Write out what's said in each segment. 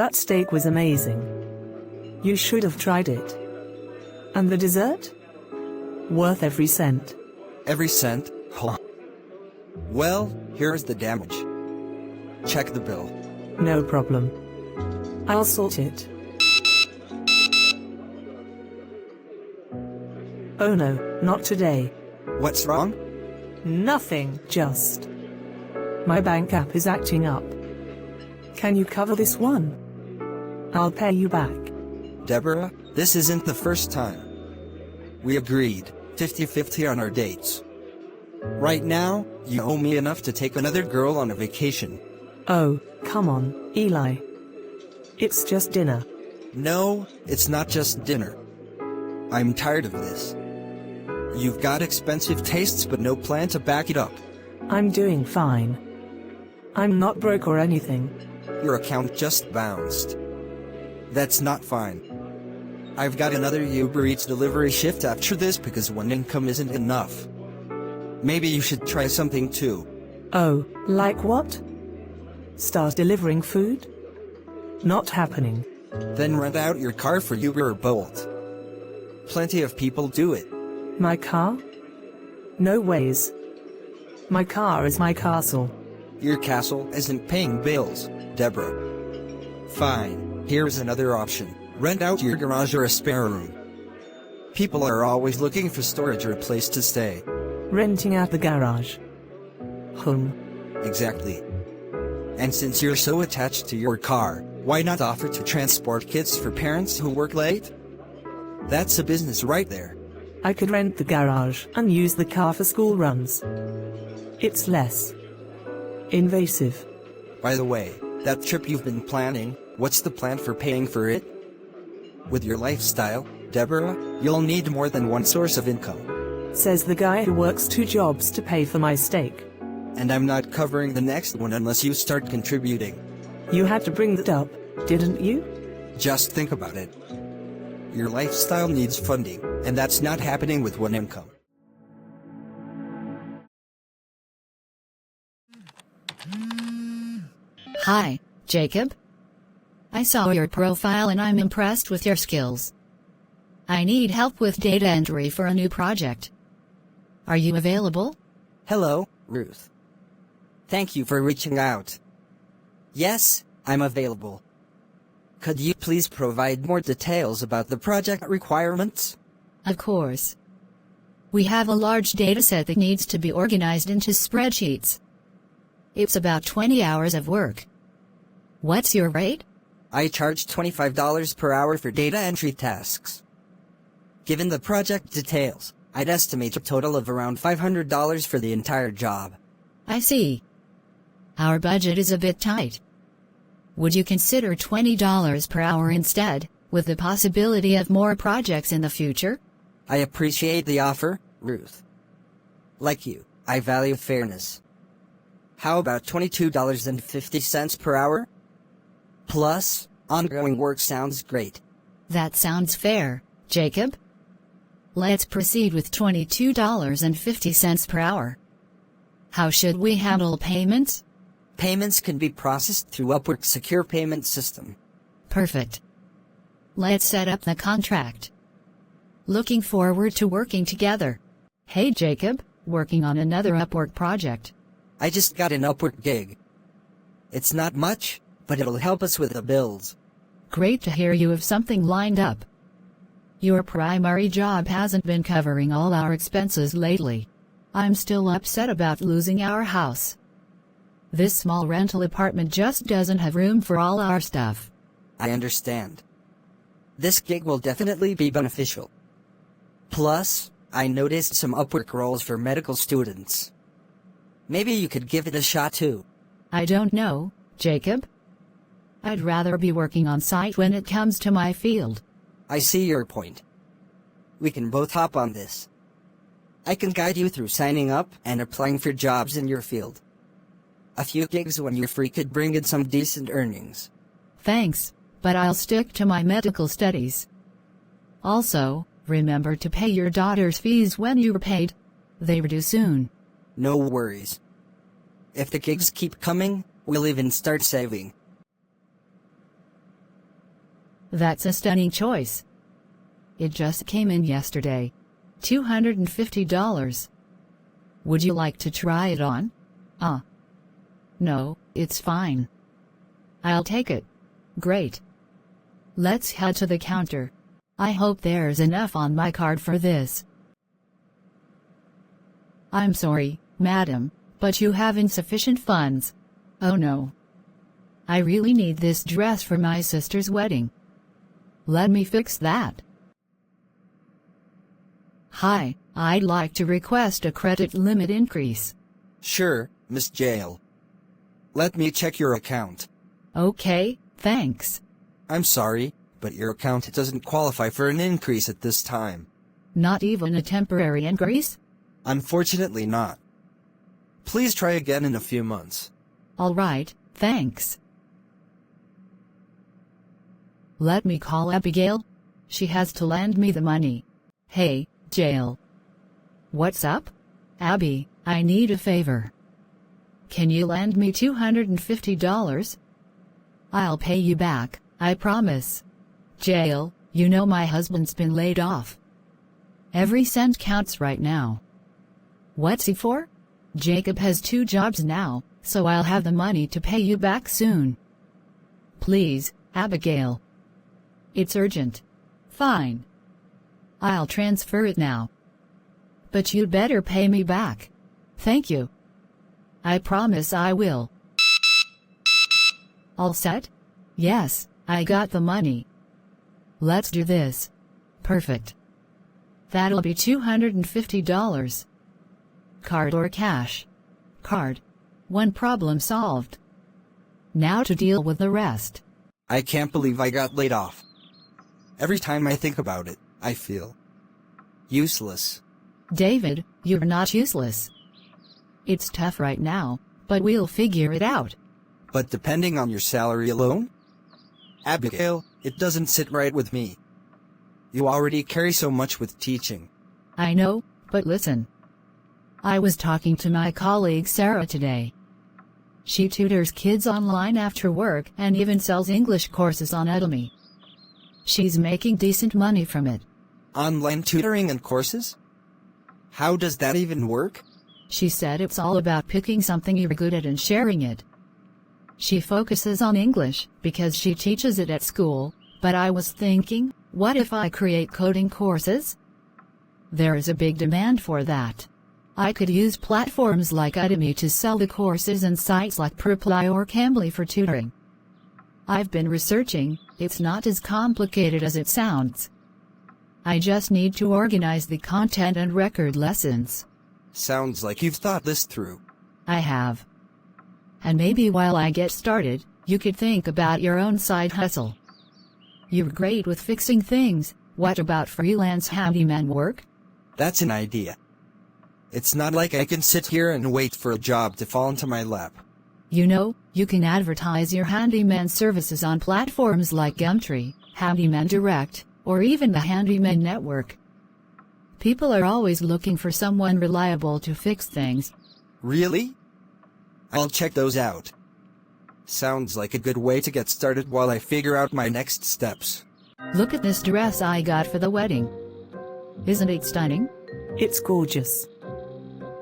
That steak was amazing. You should have tried it. And the dessert? Worth every cent. Every cent? Huh. Well, here's the damage. Check the bill. No problem. I'll sort it. Oh no, not today. What's wrong? Nothing, just my bank app is acting up. Can you cover this one? I'll pay you back. Deborah, this isn't the first time. We agreed 50-50 on our dates. Right now, you owe me enough to take another girl on a vacation. Oh, come on, Eli. It's just dinner. No, it's not just dinner. I'm tired of this. You've got expensive tastes but no plan to back it up. I'm doing fine. I'm not broke or anything. Your account just bounced. That's not fine. I've got another Uber Eats delivery shift after this because one income isn't enough. Maybe you should try something too. Oh, like what? Start delivering food? Not happening. Then rent out your car for Uber or Bolt. Plenty of people do it. My car? No ways. My car is my castle. Your castle isn't paying bills, Deborah. Fine, here's another option. Rent out your garage or a spare room. People are always looking for storage or a place to stay. Renting out the garage. Exactly. And since you're so attached to your car, why not offer to transport kids for parents who work late? That's a business right there. I could rent the garage and use the car for school runs. It's less invasive. By the way, that trip you've been planning, what's the plan for paying for it? With your lifestyle, Deborah, you'll need more than one source of income. Says the guy who works 2 jobs to pay for my steak. And I'm not covering the next one unless you start contributing. You had to bring that up, didn't you? Just think about it. Your lifestyle needs funding, and that's not happening with one income. Hi, Jacob. I saw your profile and I'm impressed with your skills. I need help with data entry for a new project. Are you available? Hello, Ruth. Thank you for reaching out. Yes, I'm available. Could you please provide more details about the project requirements? Of course. We have a large dataset that needs to be organized into spreadsheets. It's about 20 hours of work. What's your rate? I charge $25 per hour for data entry tasks. Given the project details, I'd estimate a total of around $500 for the entire job. I see. Our budget is a bit tight. Would you consider $20 per hour instead, with the possibility of more projects in the future? I appreciate the offer, Ruth. Like you, I value fairness. How about $22.50 per hour? Plus, ongoing work sounds great. That sounds fair, Jacob. Let's proceed with $22.50 per hour. How should we handle payments? Payments can be processed through Upwork's secure payment system. Perfect. Let's set up the contract. Looking forward to working together. Hey Jacob, working on another Upwork project. I just got an Upwork gig. It's not much, but it'll help us with the bills. Great to hear you have something lined up. Your primary job hasn't been covering all our expenses lately. I'm still upset about losing our house. This small rental apartment just doesn't have room for all our stuff. I understand. This gig will definitely be beneficial. Plus, I noticed some Upwork roles for medical students. Maybe you could give it a shot too. I don't know, Jacob. I'd rather be working on site when it comes to my field. I see your point. We can both hop on this. I can guide you through signing up and applying for jobs in your field. A few gigs when you're free could bring in some decent earnings. Thanks, but I'll stick to my medical studies. Also, remember to pay your daughter's fees when you're paid. They're due soon. No worries. If the gigs keep coming, we'll even start saving. That's a stunning choice. It just came in yesterday. $250. Would you like to try it on? No, it's fine. I'll take it. Great. Let's head to the counter. I hope there's enough on my card for this. I'm sorry, madam, but you have insufficient funds. Oh no. I really need this dress for my sister's wedding. Let me fix that. Hi, I'd like to request a credit limit increase. Sure, Miss Jail. Let me check your account. Okay, thanks. I'm sorry, but your account doesn't qualify for an increase at this time. Not even a temporary increase? Unfortunately not. Please try again in a few months. All right, thanks. Let me call Abigail. She has to lend me the money. Hey, Jail. What's up? Abby, I need a favor. Can you lend me $250? I'll pay you back, I promise. Jail, you know my husband's been laid off. Every cent counts right now. What's he for? Jacob has 2 jobs now, so I'll have the money to pay you back soon. Please, Abigail. It's urgent. Fine. I'll transfer it now. But you'd better pay me back. Thank you. I promise I will. All set? Yes, I got the money. Let's do this. Perfect. That'll be $250. Card or cash? Card. One problem solved. Now to deal with the rest. I can't believe I got laid off. Every time I think about it, I feel useless. David, you're not useless. It's tough right now, but we'll figure it out. But depending on your salary alone? Abigail, it doesn't sit right with me. You already carry so much with teaching. I know, but listen. I was talking to my colleague Sarah today. She tutors kids online after work and even sells English courses on Udemy. She's making decent money from it. Online tutoring and courses? How does that even work? She said it's all about picking something you're good at and sharing it. She focuses on English because she teaches it at school, but I was thinking, what if I create coding courses? There is a big demand for that. I could use platforms like Udemy to sell the courses and sites like Preply or Cambly for tutoring. I've been researching, it's not as complicated as it sounds. I just need to organize the content and record lessons. Sounds like you've thought this through. I have. And maybe while I get started, you could think about your own side hustle. You're great with fixing things. What about freelance handyman work? That's an idea. It's not like I can sit here and wait for a job to fall into my lap. You know, you can advertise your handyman services on platforms like Gumtree, Handyman Direct, or even the Handyman Network. People are always looking for someone reliable to fix things. Really? I'll check those out. Sounds like a good way to get started while I figure out my next steps. Look at this dress I got for the wedding. Isn't it stunning? It's gorgeous.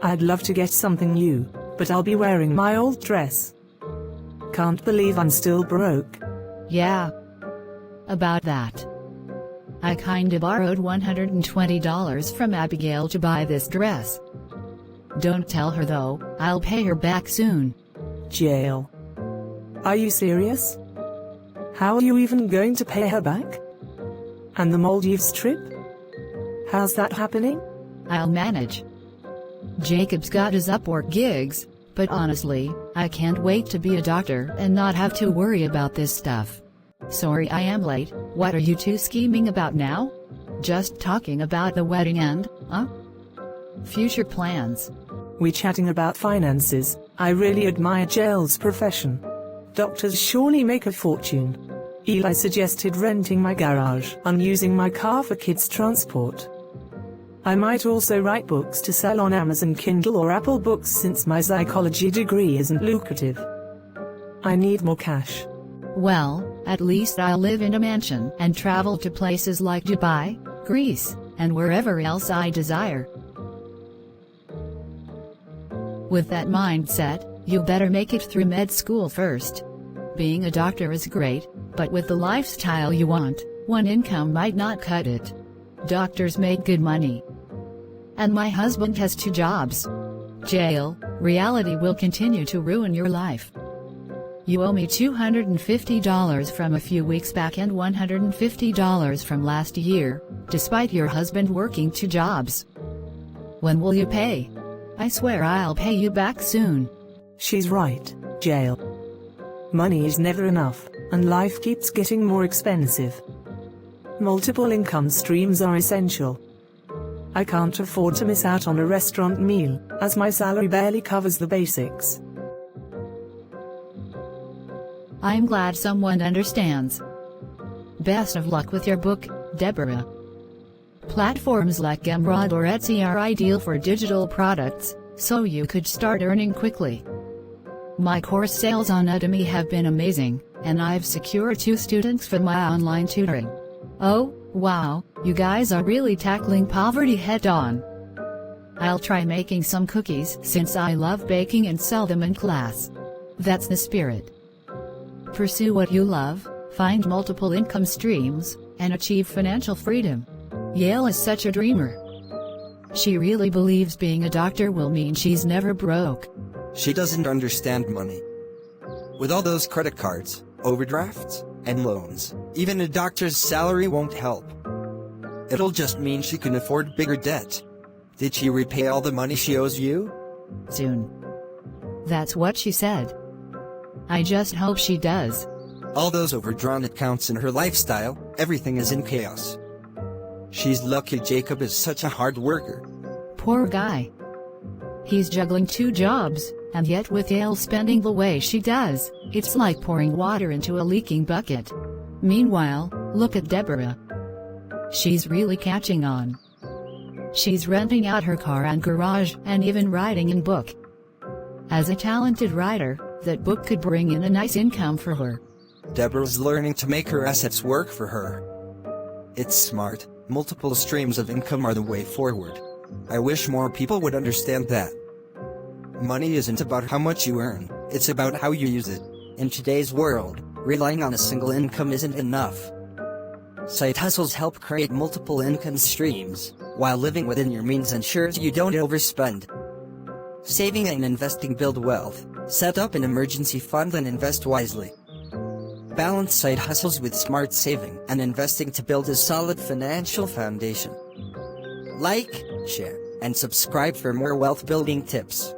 I'd love to get something new, but I'll be wearing my old dress. Can't believe I'm still broke. Yeah. About that. I kinda borrowed $120 from Abigail to buy this dress. Don't tell her though, I'll pay her back soon. Jail. Are you serious? How are you even going to pay her back? And the Maldives trip? How's that happening? I'll manage. Jacob's got his Upwork gigs, but honestly, I can't wait to be a doctor and not have to worry about this stuff. Sorry I am late. What are you two scheming about now? Just talking about the wedding and, future plans. We chatting about finances. I really admire Jail's profession. Doctors surely make a fortune. Eli suggested renting my garage and using my car for kids' transport. I might also write books to sell on Amazon Kindle or Apple Books since my psychology degree isn't lucrative. I need more cash. Well, At least I'll live in a mansion and travel to places like Dubai, Greece, and wherever else I desire. With that mindset, you better make it through med school first. Being a doctor is great, but with the lifestyle you want, one income might not cut it. Doctors make good money. And my husband has 2 jobs. Jail, reality will continue to ruin your life. You owe me $250 from a few weeks back and $150 from last year, despite your husband working 2 jobs. When will you pay? I swear I'll pay you back soon. She's right, Jail. Money is never enough, and life keeps getting more expensive. Multiple income streams are essential. I can't afford to miss out on a restaurant meal, as my salary barely covers the basics. I'm glad someone understands. Best of luck with your book, Deborah. Platforms like Gumroad or Etsy are ideal for digital products, so you could start earning quickly. My course sales on Udemy have been amazing, and I've secured 2 students for my online tutoring. Oh, wow, you guys are really tackling poverty head-on. I'll try making some cookies since I love baking and sell them in class. That's the spirit. Pursue what you love, find multiple income streams, and achieve financial freedom. Yale is such a dreamer. She really believes being a doctor will mean she's never broke. She doesn't understand money. With all those credit cards, overdrafts, and loans, even a doctor's salary won't help. It'll just mean she can afford bigger debt. Did she repay all the money she owes you? Soon. That's what she said. I just hope she does. All those overdrawn accounts in her lifestyle, everything is in chaos. She's lucky Jacob is such a hard worker. Poor guy. He's juggling 2 jobs, and yet with Yale spending the way she does, it's like pouring water into a leaking bucket. Meanwhile, look at Deborah. She's really catching on. She's renting out her car and garage and even writing a book. As a talented writer, that book could bring in a nice income for her. Deborah's learning to make her assets work for her. It's smart. Multiple streams of income are the way forward. I wish more people would understand that. Money isn't about how much you earn, it's about how you use it. In today's world, relying on a single income isn't enough. Side hustles help create multiple income streams, while living within your means ensures you don't overspend. Saving and investing build wealth. Set up an emergency fund and invest wisely. Balance side hustles with smart saving and investing to build a solid financial foundation. Like, share, and subscribe for more wealth building tips.